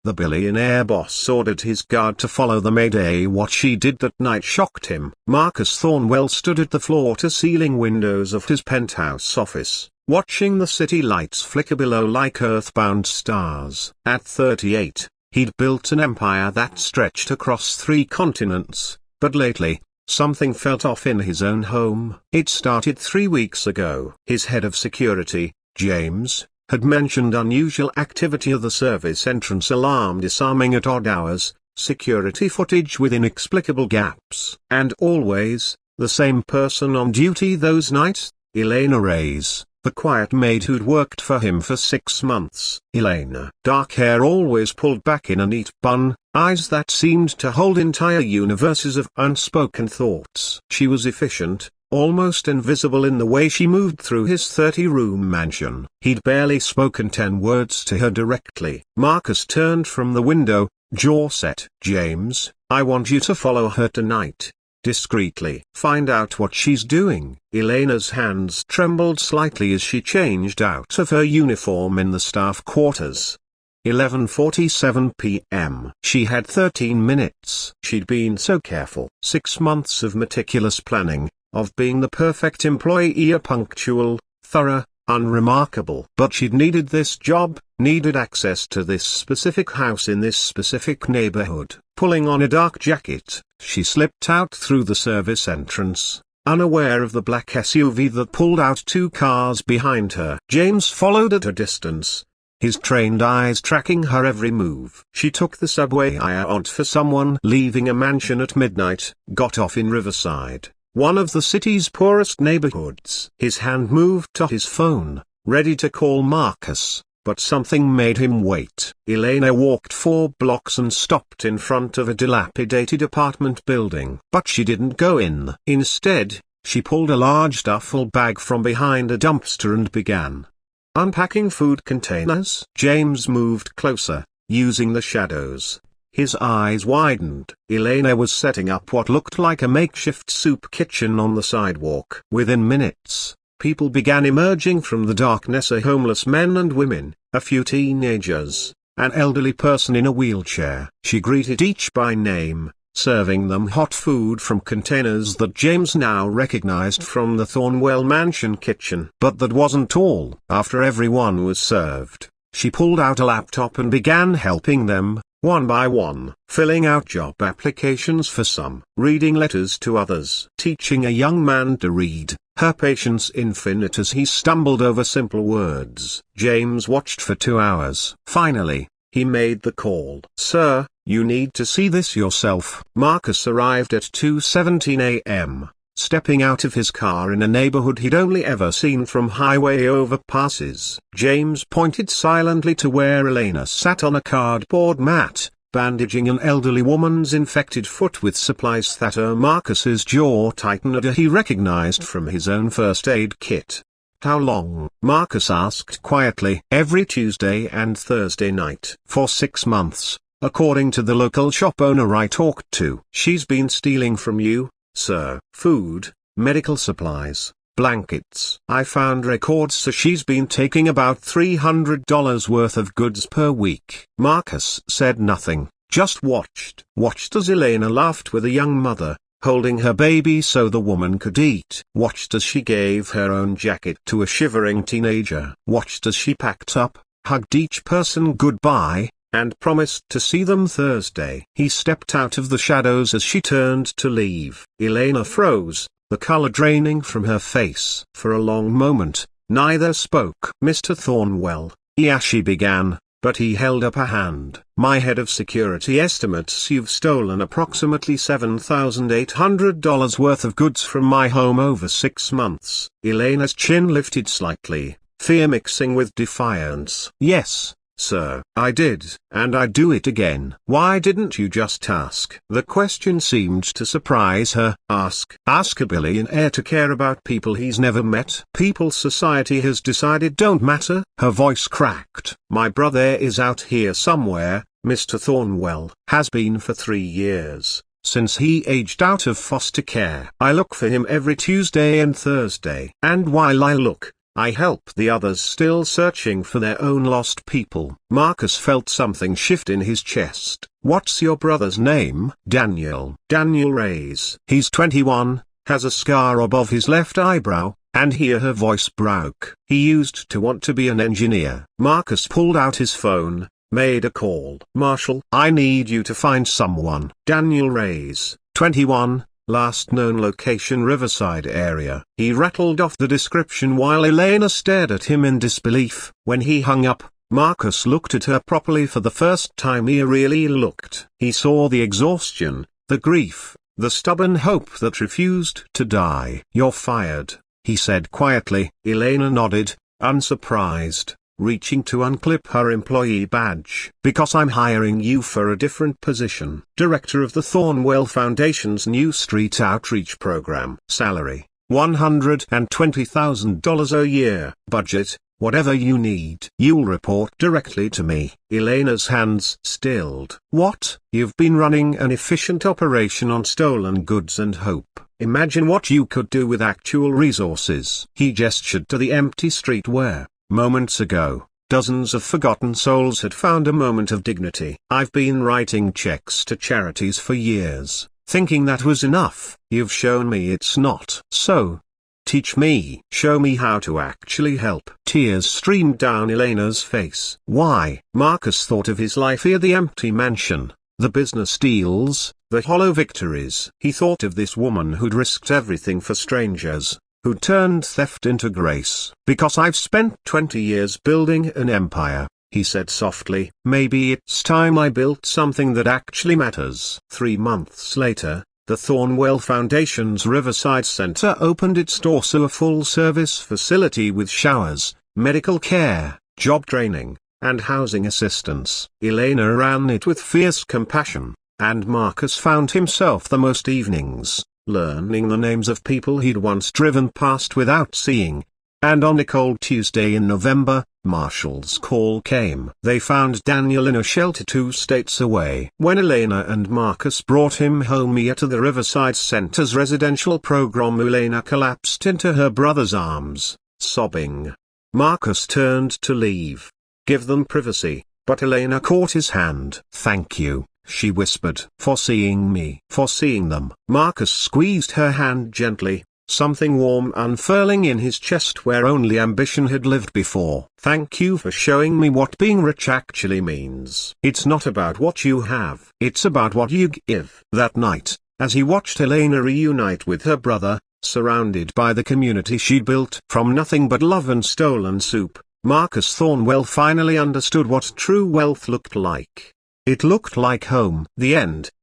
The billionaire boss ordered his guard to follow the maid. What she did that night shocked him. Marcus Thornwell stood at the floor-to-ceiling windows of his penthouse office, watching the city lights flicker below like earthbound stars. At 38, he'd built an empire that stretched across 3 continents, but lately, something felt off in his own home. It started 3 weeks ago. His head of security, James, had mentioned unusual activity at the service entrance, alarm disarming at odd hours, security footage with inexplicable gaps. And always, the same person on duty those nights, Elena Reyes, the quiet maid who'd worked for him for 6 months. Elena. Dark hair always pulled back in a neat bun, eyes that seemed to hold entire universes of unspoken thoughts. She was efficient, almost invisible in the way she moved through his 30-room mansion. He'd barely spoken 10 words to her directly. Marcus turned from the window, jaw set. "James, I want you to follow her tonight. Discreetly. Find out what she's doing." Elena's hands trembled slightly as she changed out of her uniform in the staff quarters. 11:47 p.m. She had 13 minutes. She'd been so careful. 6 months of meticulous planning, of being the perfect employee, punctual, thorough, unremarkable. But she'd needed this job, needed access to this specific house in this specific neighborhood. Pulling on a dark jacket, she slipped out through the service entrance, unaware of the black SUV that pulled out 2 cars behind her. James followed at a distance, his trained eyes tracking her every move. She took the subway out for someone leaving a mansion at midnight, got off in Riverside, one of the city's poorest neighborhoods. His hand moved to his phone, ready to call Marcus, but something made him wait. Elena walked 4 blocks and stopped in front of a dilapidated apartment building. But she didn't go in. Instead, she pulled a large duffel bag from behind a dumpster and began unpacking food containers. James moved closer, using the shadows. His eyes widened. Elena was setting up what looked like a makeshift soup kitchen on the sidewalk. Within minutes, people began emerging from the darkness, homeless men and women, a few teenagers, an elderly person in a wheelchair. She greeted each by name, serving them hot food from containers that James now recognized from the Thornwell mansion kitchen. But that wasn't all. After everyone was served, she pulled out a laptop and began helping them, one by one, filling out job applications for some, reading letters to others, teaching a young man to read, her patience infinite as he stumbled over simple words. James watched for 2 hours. Finally, he made the call. "Sir, you need to see this yourself." Marcus arrived at 2:17 a.m., stepping out of his car in a neighborhood he'd only ever seen from highway overpasses. James pointed silently to where Elena sat on a cardboard mat, bandaging an elderly woman's infected foot with supplies that Marcus's jaw tightened. He recognized from his own first aid kit. "How long?" Marcus asked quietly. "Every Tuesday and Thursday night." "For 6 months, according to the local shop owner I talked to." "She's been stealing from you, sir." "Food, medical supplies, blankets." "I found records so she's been taking about $300 worth of goods per week." Marcus said nothing, just watched. Watched as Elena laughed with a young mother, holding her baby so the woman could eat. Watched as she gave her own jacket to a shivering teenager. Watched as she packed up, hugged each person goodbye, and promised to see them Thursday. He stepped out of the shadows as she turned to leave. Elena froze, the color draining from her face. For a long moment, neither spoke. "Mr. Thornwell," she began, but he held up a hand. "My head of security estimates you've stolen approximately $7,800 worth of goods from my home over 6 months. Elena's chin lifted slightly, fear mixing with defiance. "Yes, sir, I did, and I'd do it again." "Why didn't you just ask?" The question seemed to surprise her. Ask a billionaire to care about people he's never met? People society has decided don't matter? Her voice cracked. "My brother is out here somewhere, Mr. Thornwell. Has been for 3 years, since he aged out of foster care. I look for him every Tuesday and Thursday. And while I look, I help the others still searching for their own lost people. Marcus felt something shift in his chest. What's your brother's name? Daniel. Daniel Reyes. He's 21, has a scar above his left eyebrow. And here her voice broke. He used to want to be an engineer. Marcus pulled out his phone, made a call. Marshall, I need you to find someone. Daniel Reyes, 21, last known location Riverside area. He rattled off the description while Elena stared at him in disbelief. When he hung up, Marcus looked at her properly for the first time he really looked. He saw the exhaustion, the grief, the stubborn hope that refused to die. You're fired, he said quietly. Elena nodded, unsurprised, reaching to unclip her employee badge. Because I'm hiring you for a different position. Director of the Thornwell Foundation's New Street Outreach Program. Salary, $120,000 a year. Budget, whatever you need. You'll report directly to me. Elena's hands stilled. What? You've been running an efficient operation on stolen goods and hope. Imagine what you could do with actual resources. He gestured to the empty street where, moments ago, dozens of forgotten souls had found a moment of dignity. I've been writing checks to charities for years, thinking that was enough. You've shown me it's not. So, teach me. Show me how to actually help. Tears streamed down Elena's face. Why? Marcus thought of his life here, the empty mansion, the business deals, the hollow victories. He thought of this woman who'd risked everything for strangers, who'd turned theft into grace. Because I've spent 20 years building an empire, he said softly. Maybe it's time I built something that actually matters. 3 months later, the Thornwell Foundation's Riverside Center opened its doors to a full-service facility with showers, medical care, job training, and housing assistance. Elena ran it with fierce compassion, and Marcus found himself the most evenings, learning the names of people he'd once driven past without seeing. And on a cold Tuesday in November, Marshall's call came. They found Daniel in a shelter 2 states away. When Elena and Marcus brought him home here to the Riverside Center's residential program, Elena collapsed into her brother's arms, sobbing. Marcus turned to leave. Give them privacy, but Elena caught his hand. Thank you, she whispered. For seeing me. For seeing them. Marcus squeezed her hand gently, something warm unfurling in his chest where only ambition had lived before. Thank you for showing me what being rich actually means. It's not about what you have. It's about what you give. That night, as he watched Elena reunite with her brother, surrounded by the community she'd built from nothing but love and stolen soup, Marcus Thornwell finally understood what true wealth looked like. It looked like home. The end.